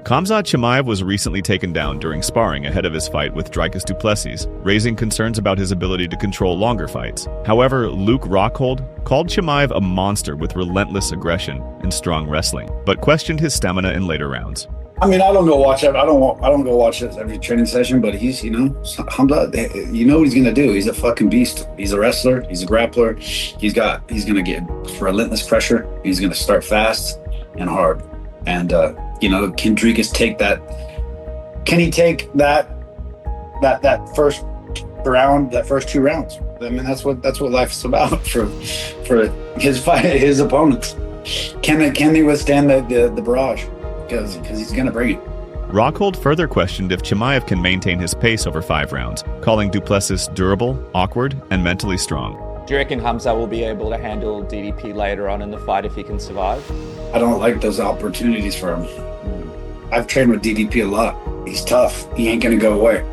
Khamzat Chimaev was recently taken down during sparring ahead of his fight with Dricus du Plessis, raising concerns about his ability to control longer fights. However, Luke Rockhold called Chimaev a monster with relentless aggression and strong wrestling, but questioned his stamina in later rounds. I mean, I don't go watch it. I don't go watch it every training session, but he's, Khamzat, you know what he's gonna do. He's a fucking beast. He's a wrestler. He's a grappler. He's gonna get relentless pressure. He's gonna start fast and hard. And can Dricus take that? Can he take that first round, that first 2 rounds? I mean, that's what life's about for his fight, his opponents. Can they withstand the barrage? Because he's gonna bring it. Rockhold further questioned if Chimaev can maintain his pace over 5 rounds, calling du Plessis durable, awkward, and mentally strong. Do you reckon Khamzat will be able to handle DDP later on in the fight if he can survive? I don't like those opportunities for him. I've trained with DDP a lot. He's tough. He ain't gonna go away.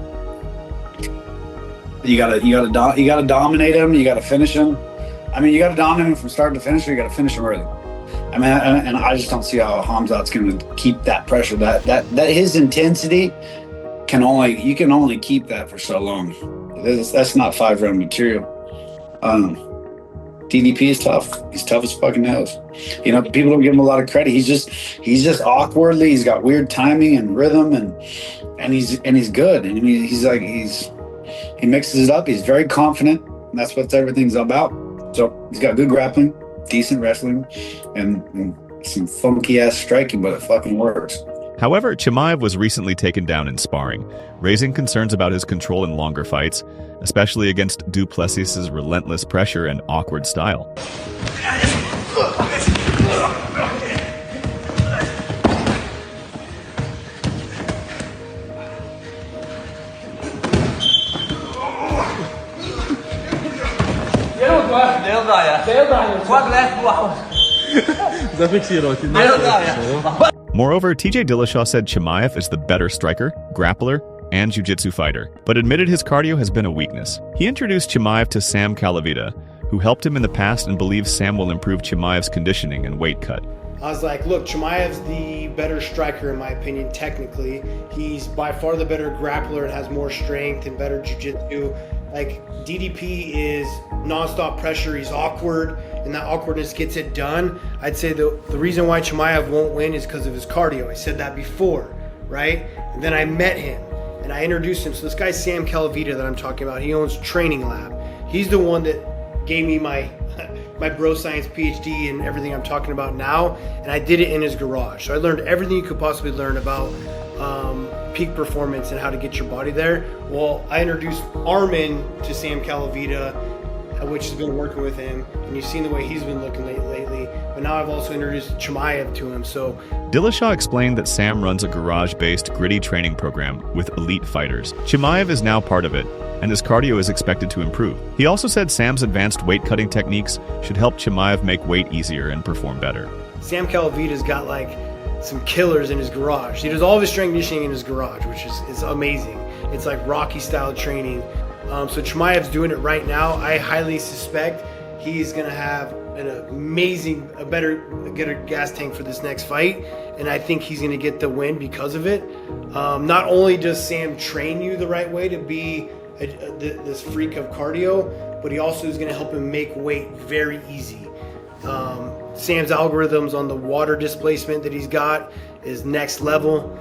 You gotta dominate him. You gotta finish him. I mean, you gotta dominate him from start to finish, or you gotta finish him early. I mean, and I just don't see how Khamzat's gonna keep that pressure. That his intensity you can only keep that for so long. That's not 5-round material. DDP is tough. He's tough as fucking nails. People don't give him a lot of credit. He's just awkwardly. He's got weird timing and rhythm, and he's good. And he mixes it up. He's very confident. And that's what everything's about. So he's got good grappling, decent wrestling, and some funky ass striking, but it fucking works. However, Chimaev was recently taken down in sparring, raising concerns about his control in longer fights, especially against du Plessis' relentless pressure and awkward style. Moreover, TJ Dillashaw said Chimaev is the better striker, grappler, and jiu-jitsu fighter, but admitted his cardio has been a weakness. He introduced Chimaev to Sam Calavita, who helped him in the past and believes Sam will improve Chimaev's conditioning and weight cut. I was like, look, Chimaev's the better striker in my opinion, technically. He's by far the better grappler and has more strength and better jiu-jitsu. Like, DDP is non-stop pressure, he's awkward, and that awkwardness gets it done. I'd say the reason why Chimaev won't win is because of his cardio. I said that before, right? And then I met him, and I introduced him. So this guy's Sam Calavita that I'm talking about. He owns Training Lab. He's the one that gave me my bro science PhD and everything I'm talking about now, and I did it in his garage. So I learned everything you could possibly learn about peak performance and how to get your body there. Well, I introduced Armin to Sam Calavita, which has been working with him, and you've seen the way he's been looking lately. But now I've also introduced Chimaev to him. So Dillashaw explained that Sam runs a garage-based gritty training program with elite fighters. Chimaev is now part of it, and his cardio is expected to improve. He also said Sam's advanced weight cutting techniques should help Chimaev make weight easier and perform better. Sam Calavita's got like some killers in his garage. He does all of his strength conditioning in his garage, which is amazing. It's like Rocky style training. So Chimaev's doing it right now. I highly suspect he's gonna have an amazing, a gas tank for this next fight, and I think he's gonna get the win because of it. Not only does Sam train you the right way to be this freak of cardio, but he also is gonna help him make weight very easy. Sam's algorithms on the water displacement that he's got is next level.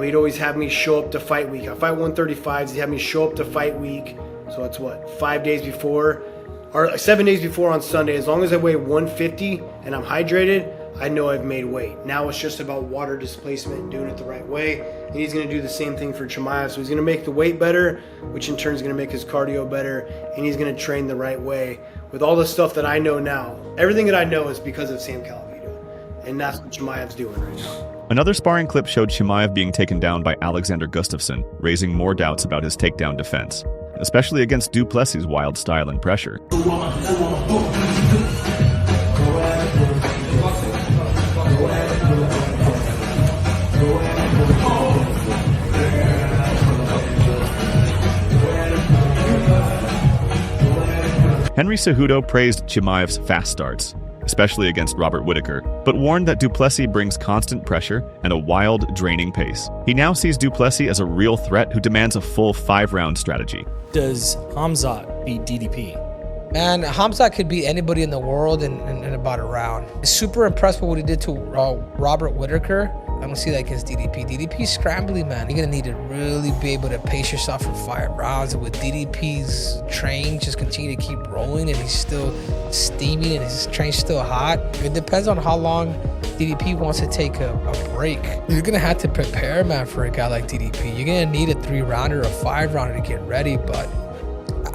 He'd always have me show up to fight week. I fight 135s, he'd have me show up to fight week. So it's what, 5 days before, or 7 days before on Sunday. As long as I weigh 150 and I'm hydrated, I know I've made weight. Now it's just about water displacement and doing it the right way. And he's gonna do the same thing for Chimaev. So he's gonna make the weight better, which in turn is gonna make his cardio better, and he's gonna train the right way with all the stuff that I know now. Everything that I know is because of Sam Calavita. And that's what Chimaev's doing right now. Another sparring clip showed Chimaev being taken down by Alexander Gustafsson, raising more doubts about his takedown defense, especially against Du Plessis' wild style and pressure. Henry Cejudo praised Chimaev's fast starts, especially against Robert Whittaker, but warned that Du Plessis brings constant pressure and a wild, draining pace. He now sees Du Plessis as a real threat who demands a full 5-round strategy. Does Khamzat beat DDP? Man, Khamzat could beat anybody in the world in about a round. Super impressed with what he did to Robert Whittaker. I don't see that against DDP. DDP's scrambling, man. You're gonna need to really be able to pace yourself for 5 rounds. And with DDP's train just continue to keep rolling and he's still steaming and his train's still hot. It depends on how long DDP wants to take a break. You're gonna have to prepare, man, for a guy like DDP. You're gonna need a 3-rounder or a 5-rounder to get ready, but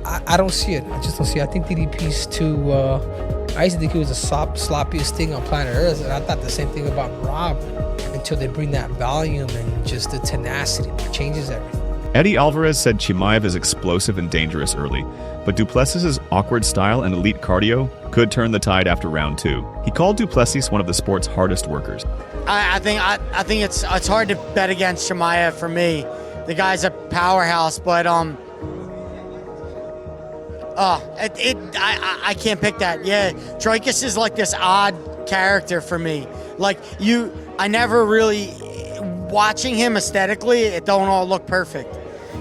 I don't see it. I just don't see it. I think DDP's too, I used to think he was the sloppiest thing on planet Earth, and I thought the same thing about Rob until they bring that volume and just the tenacity that changes everything. Eddie Alvarez said Chimaev is explosive and dangerous early, but Du Plessis' awkward style and elite cardio could turn the tide after round 2. He called Du Plessis one of the sport's hardest workers. I think it's hard to bet against Chimaev for me. The guy's a powerhouse, but I can't pick that. Yeah, Dricus is like this odd character for me. Like I never really, watching him aesthetically, it don't all look perfect.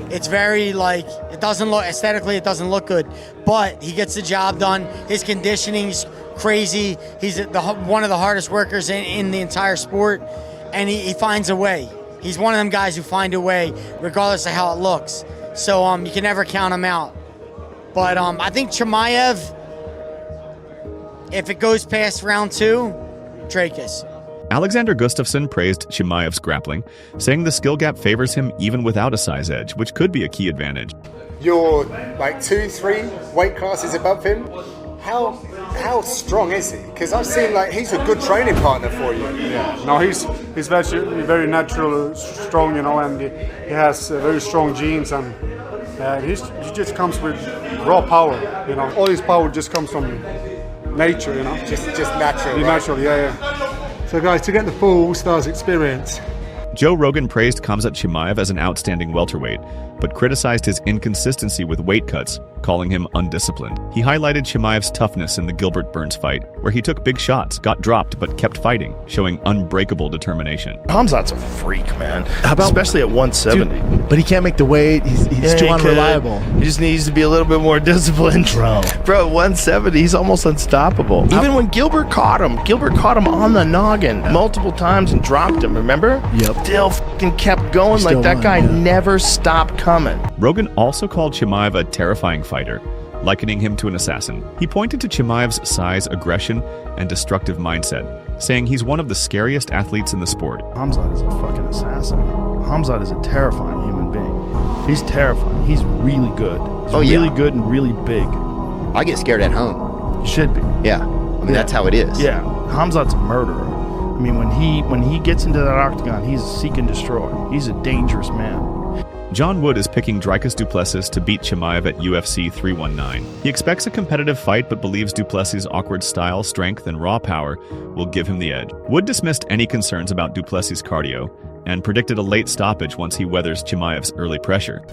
It's very like, it doesn't look, aesthetically it doesn't look good, but he gets the job done. His conditioning's crazy. He's one of the hardest workers in the entire sport, and he finds a way. He's one of them guys who find a way regardless of how it looks. So you can never count him out. But I think Chimaev, if it goes past round 2, Dricus. Alexander Gustafsson praised Chimaev's grappling, saying the skill gap favors him even without a size edge, which could be a key advantage. You're like 2-3 weight classes above him. How strong is he? Because I've seen like he's a good training partner for you. Yeah, no, he's very natural, strong, and he has very strong genes, and he just comes with raw power. All his power just comes from nature. Just natural. Right? Natural, yeah. So guys, to get the full All-Stars experience. Joe Rogan praised Khamzat Chimaev as an outstanding welterweight, but criticized his inconsistency with weight cuts, calling him undisciplined. He highlighted Chimaev's toughness in the Gilbert Burns fight, where he took big shots, got dropped, but kept fighting, showing unbreakable determination. Khamzat's a freak, man. Especially at 170. Dude, but he can't make the weight. He's too unreliable. He just needs to be a little bit more disciplined. Bro, 170, he's almost unstoppable. Even when Gilbert caught him on the noggin multiple times and dropped him, remember? Yep. Still fucking kept going. Like that guy never stopped coming. Rogan also called Chimaev a terrifying fighter, likening him to an assassin. He pointed to Chimaev's size, aggression, and destructive mindset, saying he's one of the scariest athletes in the sport. Khamzat is a fucking assassin. Khamzat is a terrifying human being. He's terrifying. He's really good. He's really good and really big. I get scared at home. You should be. Yeah. I mean, that's how it is. Yeah. Khamzat's a murderer. I mean, when he gets into that octagon, he's a seek and destroy. He's a dangerous man. John Wood is picking Dricus Du Plessis to beat Chimaev at UFC 319. He expects a competitive fight, but believes Du Plessis' awkward style, strength, and raw power will give him the edge. Wood dismissed any concerns about Du Plessis' cardio and predicted a late stoppage once he weathers Chimaev's early pressure.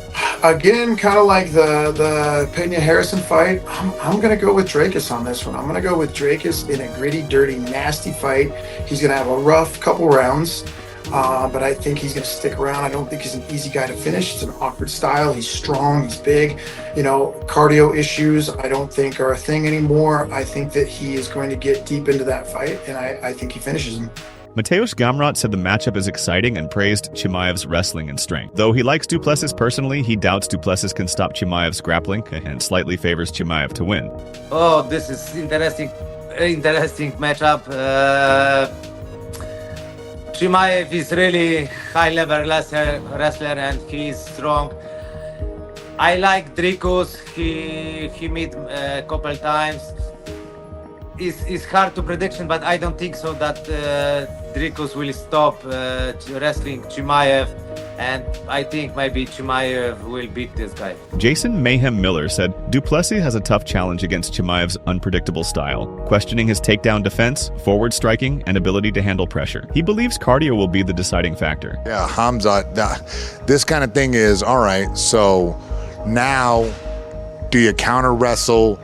Again, kind of like the Pena-Harrison fight, I'm going to go with Dricus on this one. I'm going to go with Dricus in a gritty, dirty, nasty fight. He's going to have a rough couple rounds. But I think he's going to stick around. I don't think he's an easy guy to finish. It's an awkward style. He's strong. He's big. Cardio issues I don't think are a thing anymore. I think that he is going to get deep into that fight, and I think he finishes him. Mateusz Gamrot said the matchup is exciting and praised Chimaev's wrestling and strength. Though he likes Du Plessis personally, he doubts Du Plessis can stop Chimaev's grappling and slightly favors Chimaev to win. Oh, this is interesting matchup. Chimaev is really high-level wrestler and he's strong. I like Dricus. He met a couple times. it's hard to prediction, but I don't think so that Dricus will stop wrestling Chimaev, and I think maybe Chimaev will beat this guy. Jason Mayhem Miller said Duplessis has a tough challenge against Chimaev's unpredictable style, questioning his takedown defense, forward striking, and ability to handle pressure. He believes cardio will be the deciding factor. Yeah, Khamzat, this kind of thing is, all right, so now do you counter wrestle?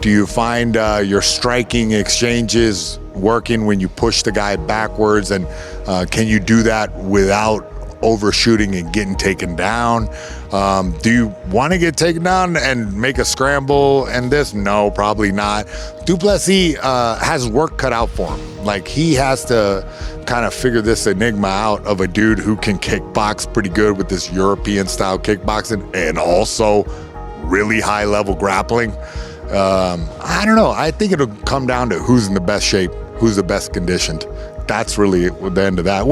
Do you find your striking exchanges working when you push the guy backwards? And can you do that without overshooting and getting taken down? Do you want to get taken down and make a scramble and this? No, probably not. Duplessis has work cut out for him. Like, he has to kind of figure this enigma out of a dude who can kickbox pretty good with this European style kickboxing and also really high level grappling. I don't know. I think it'll come down to who's in the best shape, who's the best conditioned. That's really the end of that.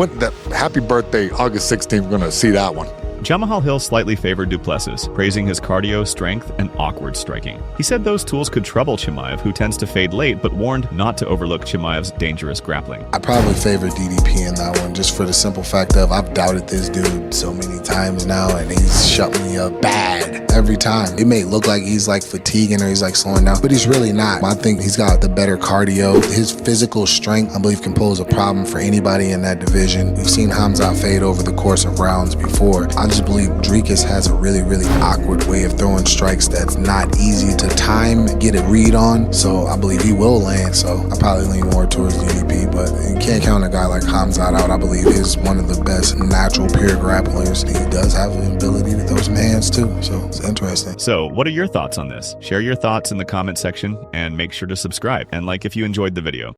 Happy birthday, August 16th. We're going to see that one. Jamal Hill slightly favored Duplessis, praising his cardio, strength, and awkward striking. He said those tools could trouble Chimaev, who tends to fade late, but warned not to overlook Chimaev's dangerous grappling. I probably favor DDP in that one, just for the simple fact of I've doubted this dude so many times now, and he's shut me up bad every time. It may look like he's like fatiguing or he's like slowing down, but he's really not. I think he's got the better cardio. His physical strength, I believe, can pose a problem for anybody in that division. We've seen Khamzat fade over the course of rounds before. I just believe Dricus has a really, really awkward way of throwing strikes that's not easy to time, get a read on. So I believe he will land. So I probably lean more towards DDP, but you can't count a guy like Khamzat out. I believe he's one of the best natural pure grapplers. He does have an ability to throw some hands too. So it's interesting. So what are your thoughts on this? Share your thoughts in the comment section and make sure to subscribe and like if you enjoyed the video.